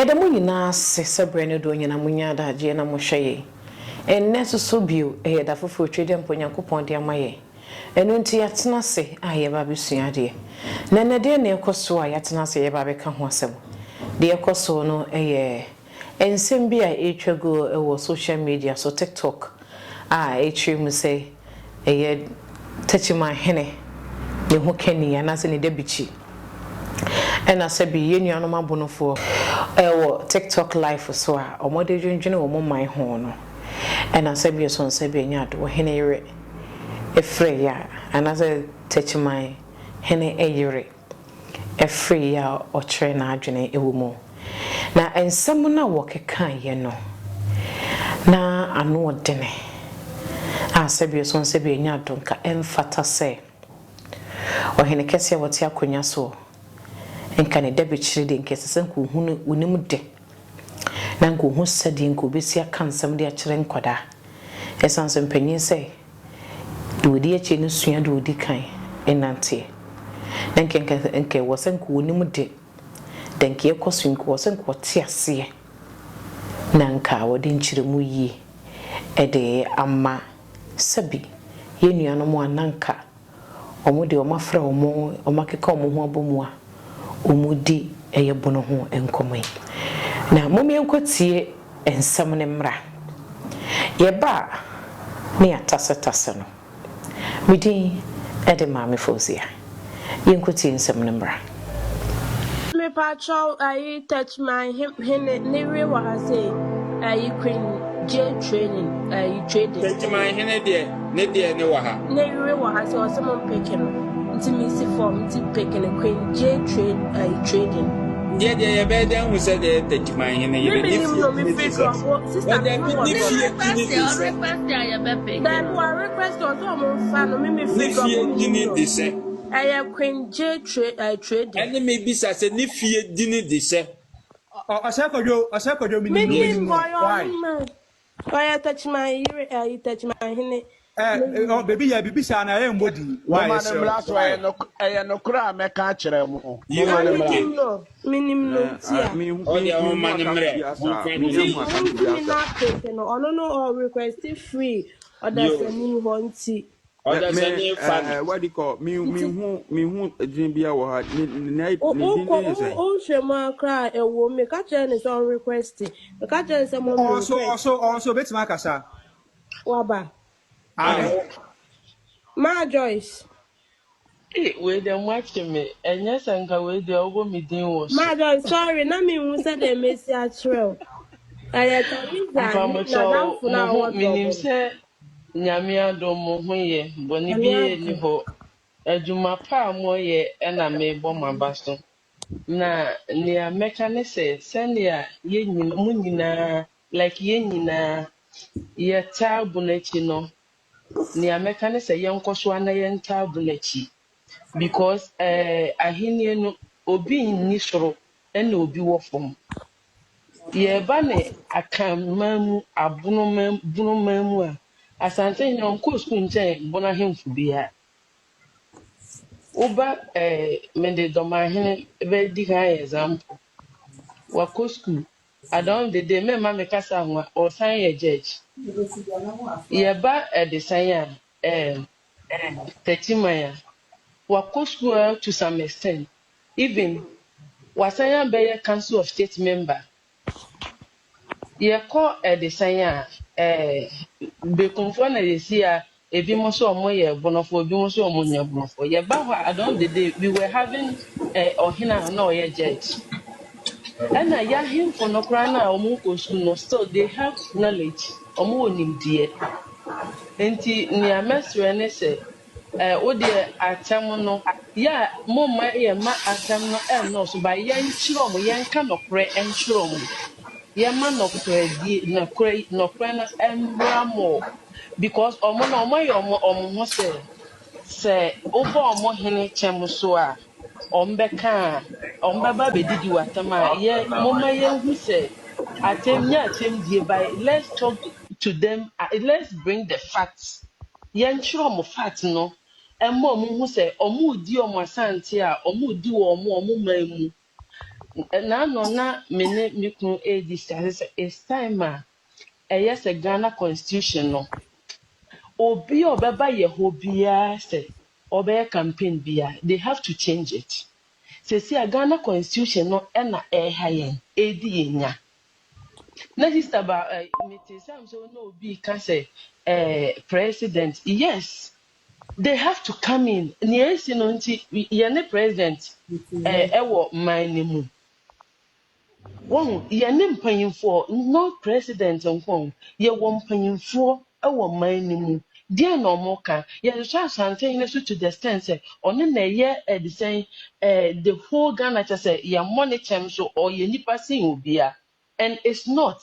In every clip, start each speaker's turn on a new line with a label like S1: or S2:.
S1: Yada mo nyina se sebrene do nyina munya da je na mo hweye enneso so bio da fofo twede mponyankopon de amaye enu nti yatena se aye ba besua de na na de na ekoso a yatena se ye ba be ka ho asem de ekoso no ensem bi a etwago ewo social media so TikTok etrim se Techimanhene ne ho kani ana se ne dabichi ena sabi yenuano mabonofo ewo TikTok live so a omode dwendwene wo momman ho no ena sabi so sabi nya do hene yere efre ya ana se Techimanhene eyere efre ya o kire na adwene ewo mu na ensem na wo kekan ye no na anu odene sabi so sabi nya do nka emfata se o hene kese wote akonya so enka ne dabe chire de nke sesen ko hunu wonim de na nko hu sadi nko besi aka nsam de a chire nkoda esanso mpanyin se de wodi achi ne sua de wodi kan enante na nke wosen ko wonim de denke ekoso nko wosen ko te ase na nka wodi nchire mu yi ede amma sabi yenuano mo ananka omode omafra omakeka omo abomu a omudi eyebono ho enkomai na momi enkotie ensam ne mra yeba ne atasatasa no midin ede Maame Fauzia yenkotie ensam ne mra
S2: me patrol I touch my him ne rewa hase I queen J training I trading
S3: Techimanhene de ne wa ha
S2: ne rewa hase o someone picking intimacy form to picking a queen J trading
S3: ye be den hu se de Techimanhene ye be
S2: Queen J trading
S3: and me bisa se ni fie dini de se
S4: Asekojo minimum.
S2: Why touch my Techimanhene
S4: Oh, baby, ya bibi sa na em body.
S5: Why is it? No cry, make a cheremo.
S2: Minimum, request free or that's a new one.
S3: What do you call
S4: me who Jimbia wa night
S2: cry a woman catch is on requesting. The catcher is someone
S4: also bet Makasa.
S2: Waba. Ma Joyce.
S6: Wait, them watching me, and yes, and go with the over me doing.
S2: Ma Joyce, sorry, not me who said they miss your trail. I
S6: from so meaning say Nyamia do Moye, Bonibie, Niho, a Juma pa moye, and I may bomb my baston. Na near mechanic send ya yen munina like yenina ye tabunechino. Near mechanic young Koswana yen tabunechi. Because ahini no obi ni soro ena obi wo fom ye ba ne akamamu abunomamu a asante nyom ko school nchen bona hemfu bia oba mende Dormaahene be di kan example wa ko school adon de me ma me kasa ho o san ye judge ye ba de san ya Techimanhene wa ko school to some extent even wasanya be council of state member ye call the sanya be confirm na ye see ebi mo so omo ye bonofo ebi mo so omo nya bonofo ye ba ho adon the day we were having ohina na oye judge and ya him for no kra na omo ko school no still they have knowledge omo onimdie enti ni amesre ne se o de atam no ya moma ye ma atam no no so ba yen chiro mo yen ka no kre en chiro mo ye ma no kre di no kre na embra mo because omo no omo ye omo ho se obo omo hene chem so a ombeka ombaba be didi watam a ye moma ye hu se atem die by let's talk to them let's bring the facts yen chiro mo fact no emma omo hu se omo di omo asante a omo di wo omo mamu na no na me ne me kun e discuss it's time yes a Ghana constitution no obi obeba ye ho bia say obey campaign bia they have to change it. See a Ghana constitution no na hayen edi enya. Na sister ba meeting sam so no obi can say president yes they have to come in. Yes no nti ye ne president ewo man ni mu. Won ye ne mpanyimfo no president nko ye wo mpanyimfo ewo man ni mu. Dia no mo ka ye try something so to the extent say ono na ye the say the whole Ghana just say ye monitor so or ye nipa sin obia and it's not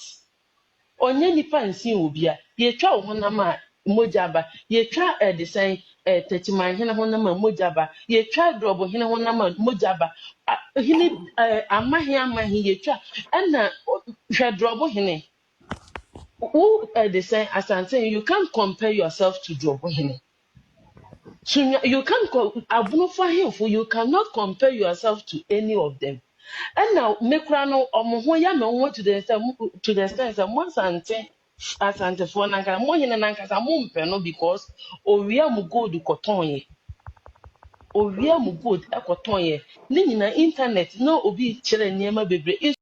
S6: onye nipa nsin obia ye twa wo honam a mojaba ye twa the say Techimanhene honam a mojaba ye twa Dormaahene honam a mojaba hini amahi ye twa na hwe Dormaahene who the say asante you can't compare yourself to Dormaahene. So you can't you cannot compare yourself to any of them. And now mekrano omohoya me won to the extent mo asante for nanka mo hina nanka sa mo mpe no because owia mu gold koton ye owia mu gold ekoton ye ni nyina internet no obi kire niema bebre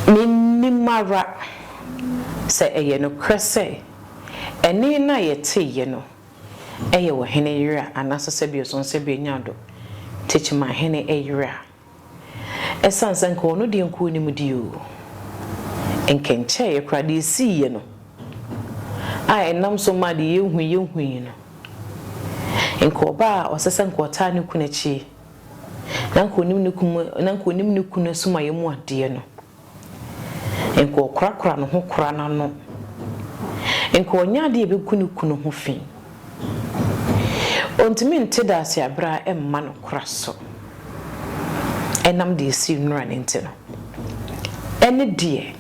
S1: Mini mara say eye no krese eni na ye te ye no eye wo hene yira anaso se bi so se bi nyado Techimanhene eyira esansan ko no de nko ni mu di o enkenche ye krade si ye no ai nam so ma de ye hu no enko ba osesan ko ta ne kunachi nanko nim ne kuna suma ye mu ade no enko krakra no ho kra na no enko nya de be kunu ho fi ontimi ntida ase abra emma no kraso enam de si nura ne ntino ene die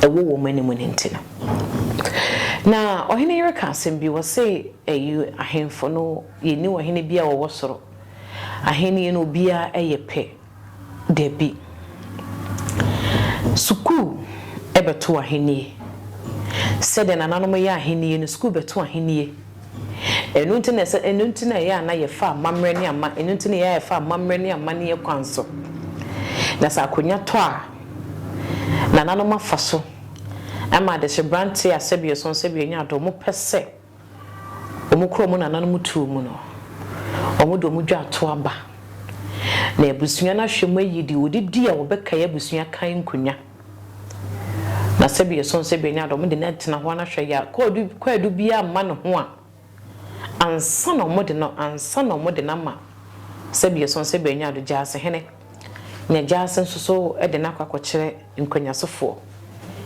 S1: ewo wo mani mu ne ntino na ohene yere ka asem bi wo say ayu ahemfo no ye ni ohene bia wo soro ahene no bia eyepe debi suku ebeto ahene sede na nanom ye ahene no suku beto ahene enuntina ya na ye fa mamre ne ama enuntina ya fa mamre ne ama ne kwanso na sa akonya to a na nanom afaso ama de shebrante asebie so sebie nya do mo pese omukro mo na nanom tu mu no omodo mu dwa to aba na ebusua na hwemu yidi odidi a wobeka ya busua kan nkunya na sebie so sebie nya do mo de na tena ho na hwe ya kwadu bia ama no ho a ansa no mode na ma sebie so sebie nya do jase hene nya jase nso so de na kwakokire nkwanyasofo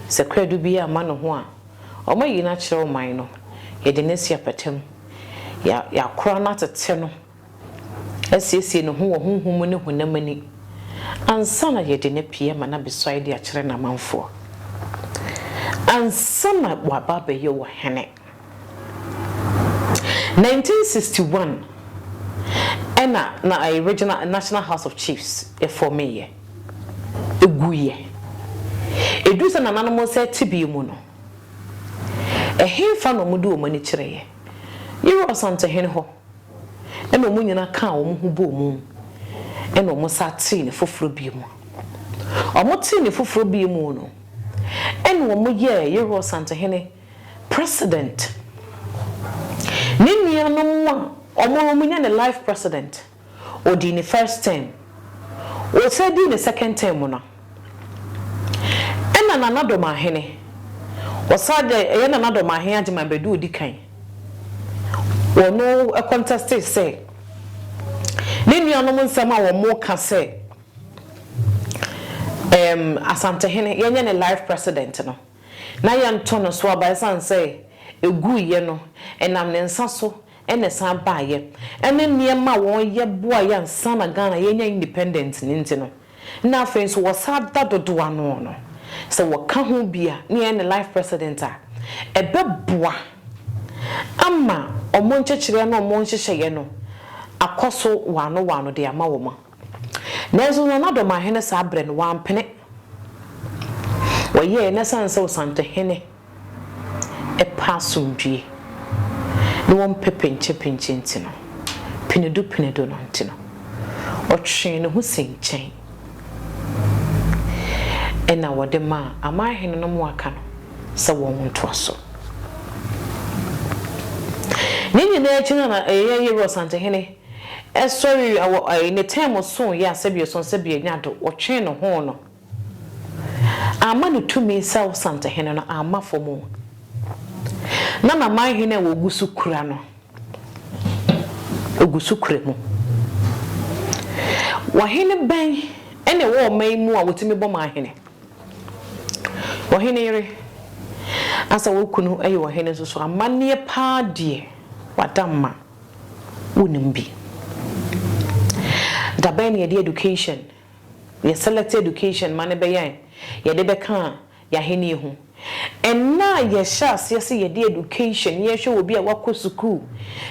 S1: se kwadu bia ama no ho a omayi na kire oman no ye de nesia patem ya kora na tete no asiesie no ho wo honhom ne honamani ansa na ye de ne pie ma na besoi de akire na manfo ansa na waba be ye wo hene 1961 na original National House of Chiefs e formeye eguye edusa na nananom se tibi mu no ehemfa no mudu o mani kireye yiro asante hene ho eno mu nyina ka o mu hu bo mu eno mu sati ne foforo bi mu o mu ti ne foforo bi mu no eno mu ye yiro asante hene president nini anomwa omo nya ne life president odi ne first term o se di ne second term no ena na Dormaahene wasade ye na Dormaahene agema bedu odi kan wono a contest say nini anom nsema wo mo ka say asante hene ye nya ne life president no na ye ntono so abasan say eguye no enam ne nsaso ene san baaye ene niema won ye boa ya nsa na Ghana ye nya independent ni ntino na afenso wo sada dodo ano no se wo ka ho bia ne ene life president a ebeboa ama omo nchechire na omo nhyehyeye no akoso wano de ama wo ma Nezo na Dormaahene sa abre no wampene waye na sanse Osantehene e pasumdue no won pepenche ntino pinedo no ntino otwe no husenchen ena wode ma Amaahene no mo aka no se won ntoaso nini na china na ye Osantehene sorry in a time so ya sebie son sebie nyado otwe no ho no ama no tumi sa Osantehene no ama fomu na Amaahene wo gusu kura no ogusu kura mu wahene ban ene wo man mu a wotimi bɔ Maahene wahene yere asa wo kunu ayi wahene so amane pa de wadamma wonimbi dabani ye education ye select education mane be yan ye de be kan ya hene hu enna ye shas ye se ye de education ye hwe obi a wako school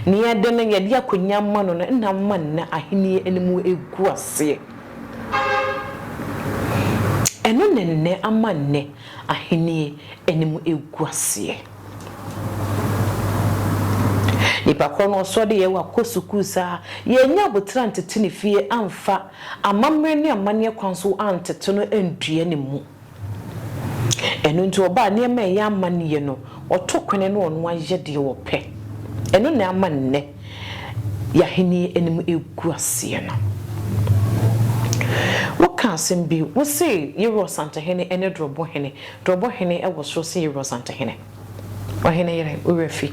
S1: ne ye de no ye de akonya ma no na man na ahene enimu egu ase eno nenne amanne ahene enimu egu ase nipa krono so de ye wako school sa ye nya botra ntete ne fie amfa amamre ne amane kwanso antete no endue ne mu eno nti oba ne ma ye amane ye no otokwene no ono aye de wo pe eno na amanne ya hini enim egu ase no woka asem wo se yero Osantehene ene Dormaahene e wo so se yero Osantehene wahene yere orefi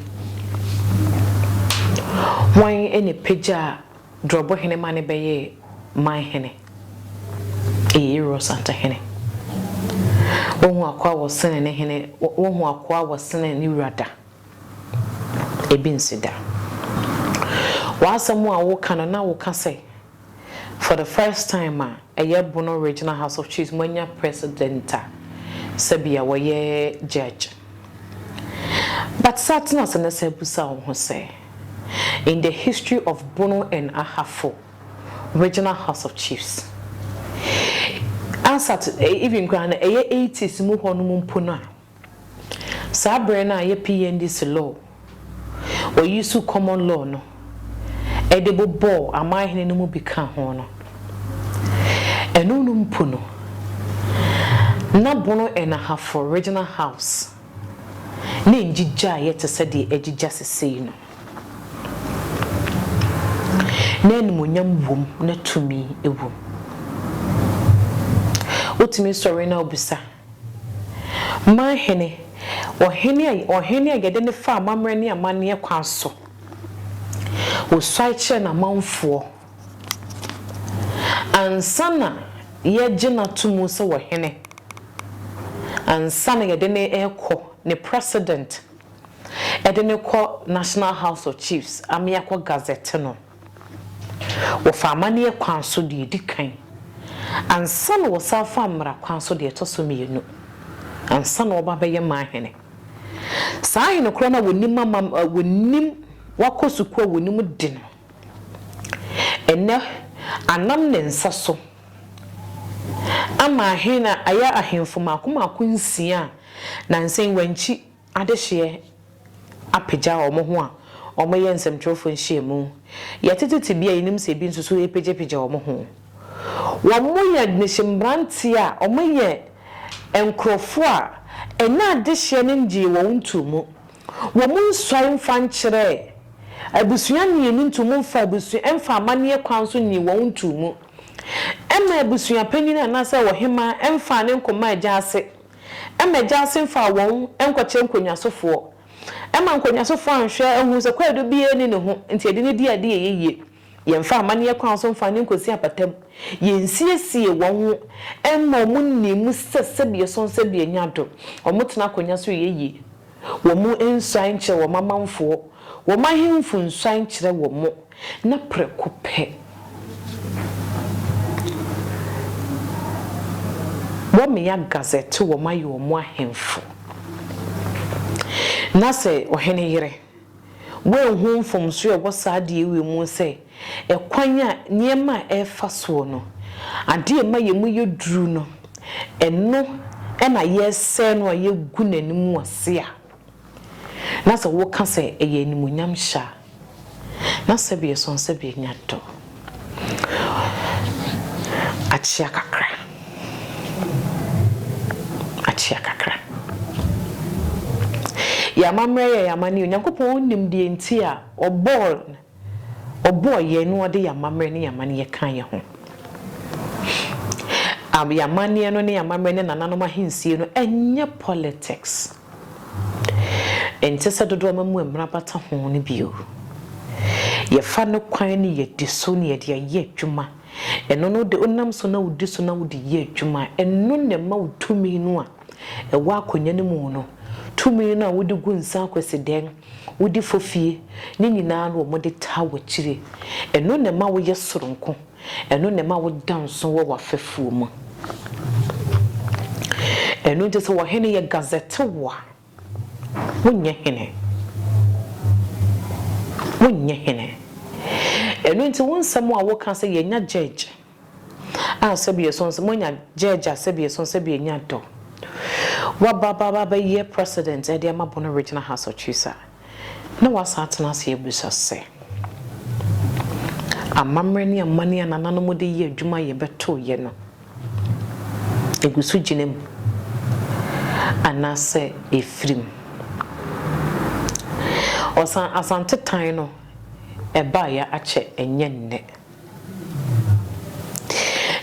S1: wan ene peja Dormaahene mane beye Maahene yero Osantehene won akwa wo sene ne hene won akwa wo sene ni wurada ebinsida wasamu a wo kana na wo ka say for the first time Bono Regional House of Chiefs mwanya presidenta sabia waye judge but certain as an sebusa ho say in the history of Bono and Ahafo Regional House of Chiefs answer to even grana 80s mu hono mumpono sabre na ye PNDC law or use common law no edebo bo Amaahene no mu bika ho no eno no mpono na Bono and Ahafo Regional House na njija ye te se de ejija sesei no na enumunyam wom na tumi ewom utimi story na obisa Maahene ohene agede ne fa amamre ne amane kwanso osaiche na manfo ansana ye gina tumu se wohene ansana yede ne ekọ ne president edene ko National House of Chiefs amia ko gazette no wo fa amane kwanso de dikan ansana wo safa amra kwanso de etoso mienu ansana oba beye Maahene sahi no kro na wonim wakosuku wonim din enne anam ne nsaso Amaahene aya ahemfo makoma kunsia na nsen wanchi adehye apeja omo ho a omo ye nsemtrofo nhyiemu yetete bia yinim se bi nsusu epejepeja omo ho wo ye nishimbrante a omo ye enkrofo a ena adehye ne ngie wo ntumu wo munswan fankyere abusua ne ntumu mfa abusua emfa amane kwanso ni wo ntumu ema abusua panyin na se wo hema emfa ne nkoma agyase ema agyase mfa won enkoche nkonyasofo ema nkonyasofo anhwe ehu se kwadu bi eni ne ho nti edi ne di ade yeye yemfa amane kwanso mfa ne nkosi apatam yensiesie won ema omunnimu sesebie sonsebie nyado omutena konyaso yeye wo mu ensan kye wo mamamfo wo mahemfu nsan kyere wo mu na prekope wo me ya gazette wo mayo wo mu ahemfo na se ohene yere wo ehunfom so ye wo saade ewe mu se ekwanya niema efa so no ade ma ye mu ye duru no eno na ye se no ye gu nanimu ase a na se wo ka se eye nimunyam sha na se be so se be nyato achia kakra ya mamre ya mani Onyankopɔn nim de enti a obo ye no de ya mamre ne ya mani ye kan ye ho ya mani no ne ya mamre ne nananom ahensie no enye politics enti se dodo mamu emra bata ho ne bio ye fa no kwan ne ye diso ne ye de ye adwuma eno no de onam so na wudi so na wudi ye adwuma eno ne ma wutumi no a ewa akonya ne mu no tumi no a wudi gu nsa akwese den wudi fofie ne nyina no mo de tawo kire eno ne ma wo ye soronko eno ne ma wo danso wo wafefuo mu eno de so wo hene ye gazette wa wonye hene eno nti wonsam a wo ka se ye nya judge a se be so mo nya judge a se be so se be nya do wa baba ye president e de amabono regional house of chiefs na wasatena se ebusa se amamre ne amani anana mo de ye adwuma ye beto ye no egusu ginem anase efrim osan asante tan no eba ya ache enye nne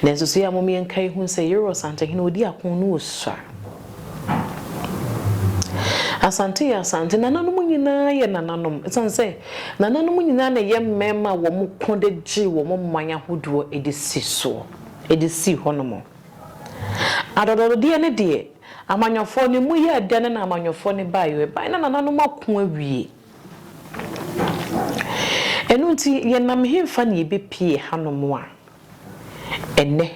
S1: nenso so ya momi enkai hu se yero sante hene odi akon no osua asante nananom nyina ye nananom esanse nananom nyina na ye mmema wo mo konde gi wo mo manya hodo edisi honomo adodo de ne de amanyofo ne mu ye de na amanyofo ne bayo ba na nananom akon awie enu nti ye nam hemfa ne be pie hanom a enne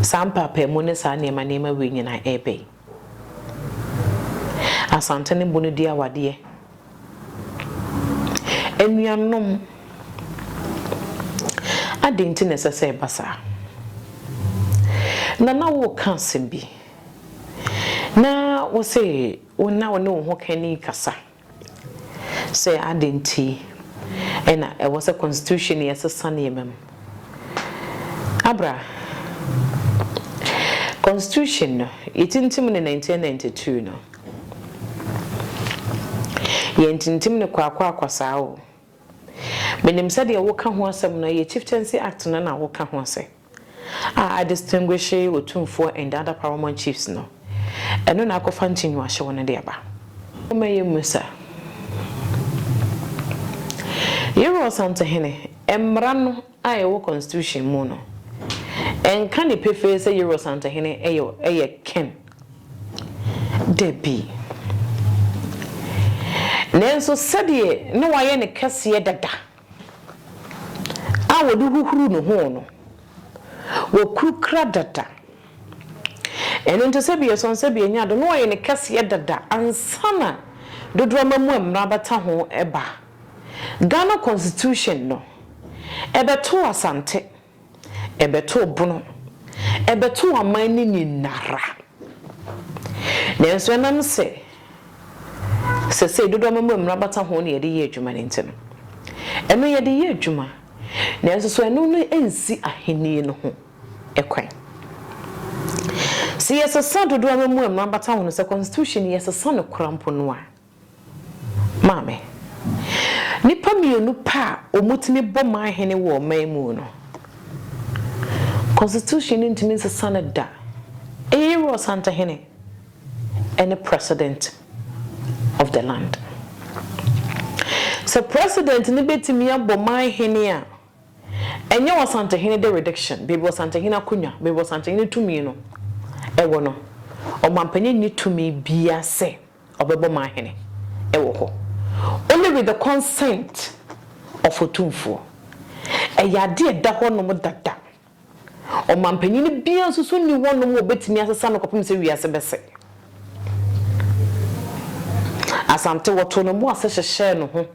S1: sampa pa mu ne sa nema we nyina ebe asante ne bonu dia wade enuanom adenti nesese basa na wo kanse bi na wo se wona wo ne wo kani kasa se adenti ena e was a constitution yesesa ne yemem abra constitution no itintim ne 1992 no yentintim ne kwakwa sao menim said ye woka ho asem no ye chieftaincy act no na woka ho ase I distinguish otumfo and other paramount chiefs no eno na akofa ntinyu ahye won de aba o meye musa yero sante hene emra no aye wo constitution mu no enka ne pefe se yero sante hene eye ken debi nenso sadie no waye ne kase dada a wodu huhuru no ho no wo krukra dada eno nto sabie son sabie nya do no waye ne kase dada ansana dodro mamu emra bata ho eba Ghana constitution no ebeto asante ebeto bono ebeto amani ni nara nenso enam se dodo mamu emra bata ho ne yede ye adwuma ne ntem eno yede ye adwuma nenso so eno no ensi ahenie no ho ekwan si yesesa dodo mamu emra bata ho no se constitution yesesa no krampo no a Maame nipa mienu pa omutimi boma hene wo maimu no constitution ntimi sesa na da ero santa hene and the president of the land so president ni betimi aboma hene a enye wo santa hene the reduction baby wo santa hene akunya baby wo santa hene tumi no ewo no o mampanye ni tumi bia se obeboma hene ewo ho only with the consent of otumfo eyade da ho no dada o mampanyi ni bia nso so ni wono mo betimi asesa no kopem se wiase bese asante woto no mo asehye no ho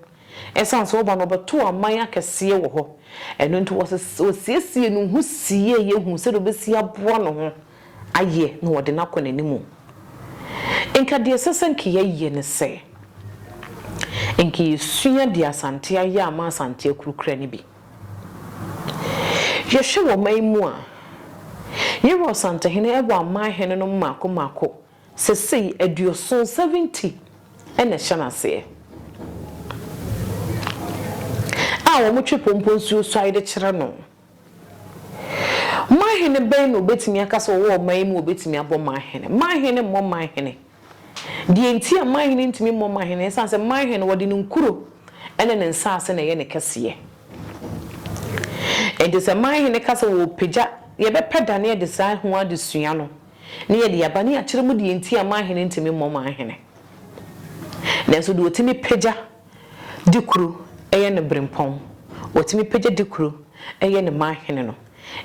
S1: esan so oba no beto aman akese wo ho eno nto osiesie no hu sie ye hu se do besi aboa no ho aye no wode na konanimu enka de sesenke ye ne se enki suya de asante aye ama asante akurukura ni bi ye hwe wo maimu a ye ro sante hene ebo aman hene no mako sesei aduoson 70 ene hyanase a wo mutwe pomponsuo so ayede kire no mahene ben no betimi akasa wo maimu obetimi abo mahene mo mahene die enti a mahene ntimi mo mahene sanse mahene wode no nkuro ene ne nsaase na ye ne kese enti se mahene kasa wo pagya ye be pedane ye de sa ho adesua no ne ye de yabane a kire mu die enti a mahene ntimi mo mahene nenso de otimi pagya dikuru eye ne brempon otimi pagya dikuru eye ne mahene no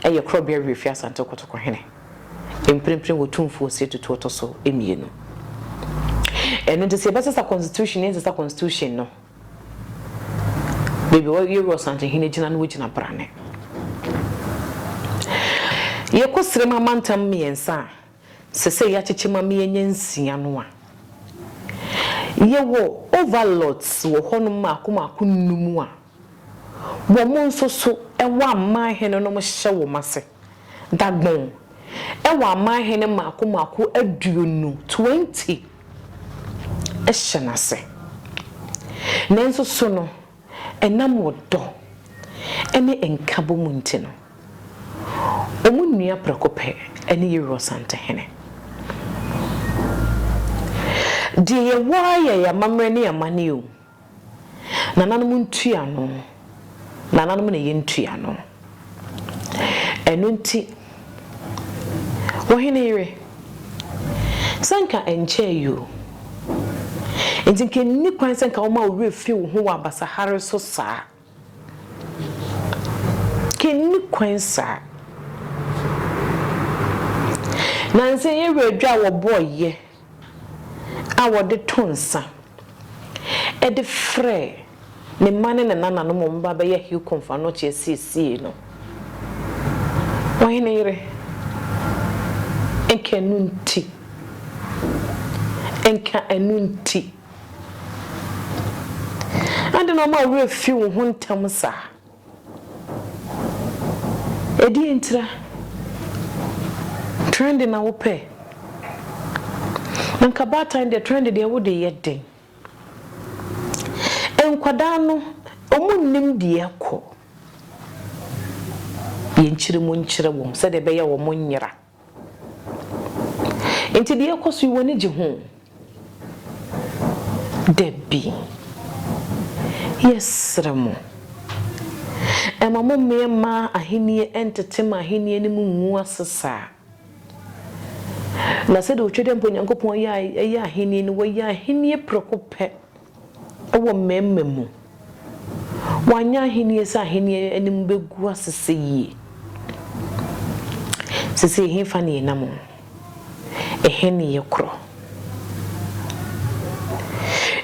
S1: eye krobia refia santo kotoko hene emprempre wotumfo se tutu so emienu eno de se basa constitution is a constitution no baby what you was santo hene gina no gina brane ye kosire mamantam miensa se ya chichima mienye nsia no a ye wo overloads wo hono mako numu a wo monso so ewa man hene no mo hye wo mase dagbon ewa man hene mako aduonu 20 ehye nase nenso so no enam wodo ene enkabo munti no omunua prekope ene yero sante hene die waye ya mamre ne ya mane o nananom ntua no nananom ne yentua no eno nti wohene yire sanka enche yo enti ke ni kwan sanka o ma o refi wo ho wa basahare so saa ke ni kwan saa nanse ye redwa wo boye a wo de tonsa e de frɛ ne mane ne nana no mo mba ba ye hi konfa no che sisi no wohene yire enka enunti ande no ma we fi wo ho ntam sa edi entra trend na wo pe nanka bata inde trend de wo de yeden enkwada no omunnim de yakɔ yenkyire mu nkyire wo se de be ye wo monyira enti de yakɔ so woni gye ho debi yesremo emamo mema ahenie entetema ahenie ni mungu asesa na se de otwede mpo nyankopon ya ahenie ni wo ya ahenie prekope ewo memmemu wanya ahenie sa ahenie enim begu asese yi sese hefa ne namo ehene yekro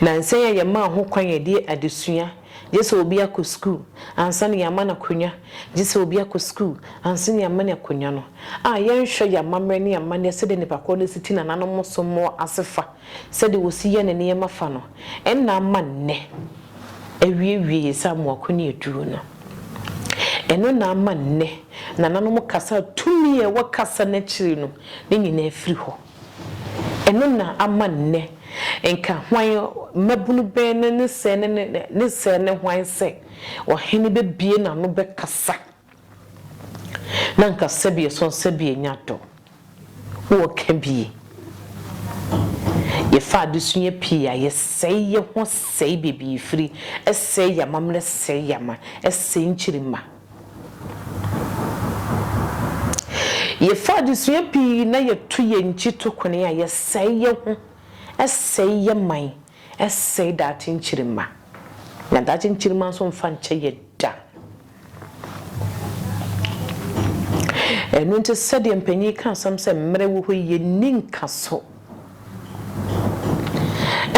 S1: na nsen ya ma ho kwan yede adesua jese obi akọ school ansa ne yama na konya jese obi akọ school ansa ne yama na konya no a yenhwe ya mamre ne yama ne se de ne pakọ ne siti na nanom so mo asefa se de wosi ye ne ne yama fa no enna ma nne ewie sa mo akọ eduru no eno na ma nne na nanom kasa tumi e wakasa na chiri no ne nyina afiri ho eno na ama nne enka hwan mabunu ben ne se ne hwan se o hene be bie na no be kasa na nka sebie so sebie nyato wo ka bie ye fa dusuye pia ye sei ye ho sei bibi firi esei ya mamle sei ya ma esei nchirima ye fa dusuye pia na ye tu ye nchito kone ya ye sei ye ho esei ye man esei dati nchirima na dati nchirima so mfa nche ye da enu nte sede mpanyi kan sam se mmere wo ye ninka so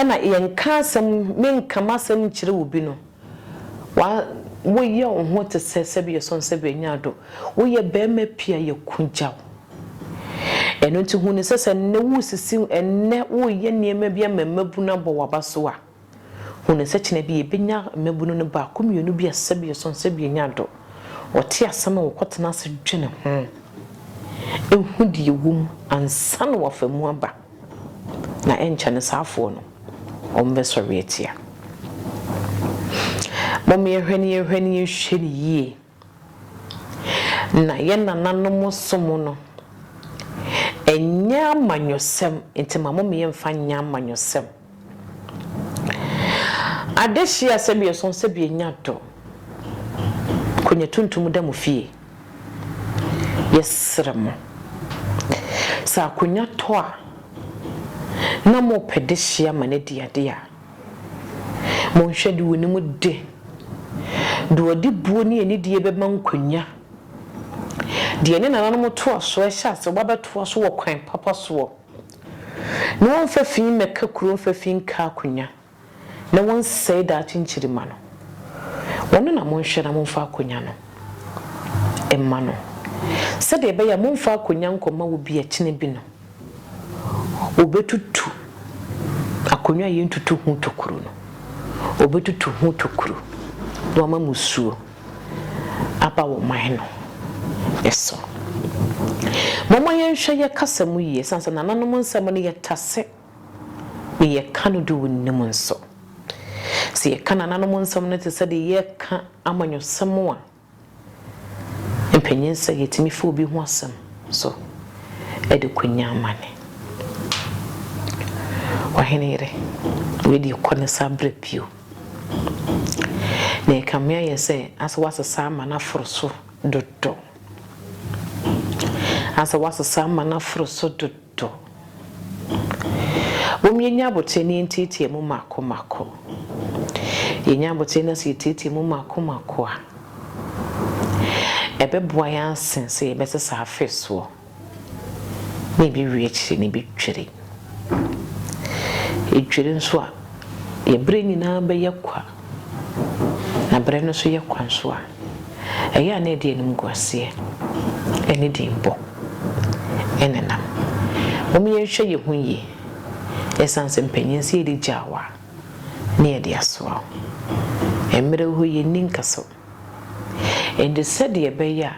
S1: ena yenka sam menka masam nchire wo bi no woyɛ wo ho te sɛ bi yɛson sɛ bi nyado woyɛ bɛma pia yɛ kunjaw eno nti hu ne sɛ ne wo sisi enne woyɛ niema bia mamabu na bɔ waba so a hu ne sɛ kyena bi ebenya mabunu no ba komienu bia sɛ bi yɛson sɛ bi nyado wɔte asɛm wo kɔtena se dwene ho ehu die wum ansa no wafamu aba na encha ne saafo no ombe sɔre atia Mom yehwani yehwani yie na ye nananom somo no enya manyosem enti mom yemfa nya manyosem adeshi asebie son sebie nya do konya tuntum da mu fie yesremo sa konya to a na mo pedehia manedi a mo hwede woni mu de do odi buo ni eni die be man konya de ne nana mo to aso e hya se waba to aso wo kwan papa so no won fa fin meka kuro fa fin ka konya na won say that chinchiri ma no wono na mo hwe na mo fa konya no emma no se de be ya mo fa konya nkoma wo bi a kine bi no obetutu akonya ye ntutu hu tokuro no obetutu hu tokuro do ma musuo apa wo man no eso mama ye hwe ye kasamu ye sansa nananom nsam no ye tase ye kanu do wonnim nso se ye kana nananom nsam no te se de ye ka amanyo samwa empenyensa ye timi fo bi ho asam so e de kwanya amane wahenere we di kone sabre pio ne kamya ye se asa wasa mana froso dotto asa wasa mana froso dotto womyenya boteni ntiti mu mako yenya boteni na sititi mu mako a ebeboa ya sense ebesesa afeso ne bi wiechiri ne bi twere ejwere nso a yebre nyina be yakwa na bre no so yakwa nso a eya na de enim gwase ene de mbo enenam omi yehwe ye hunyi esanse mpanyensi edi jawa ne ye de aso emre ho ye ninkaso ende said ye be ya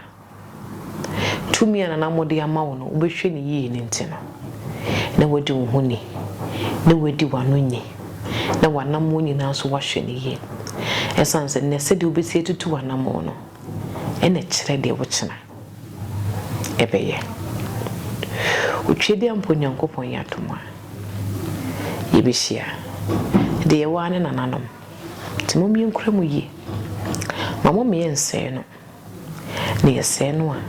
S1: tumi ana na mode ama wo no obehwe ne yi ne ntino na wodi wo huni na wadi wanonye na wanamo nyina so wahwe ne ye esanse ne said obesi etutu wanamo no ene kire de wo kina ebeye utwede ampo nyankopon yatoma yebihia de ye wane nananom timo mi enkura mu ye mama me ense no ne yese no a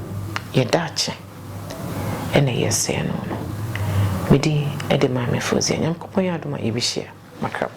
S1: ye dache ene yese no midi ede Maame Fauzia nyankopon yadoma yebihia makra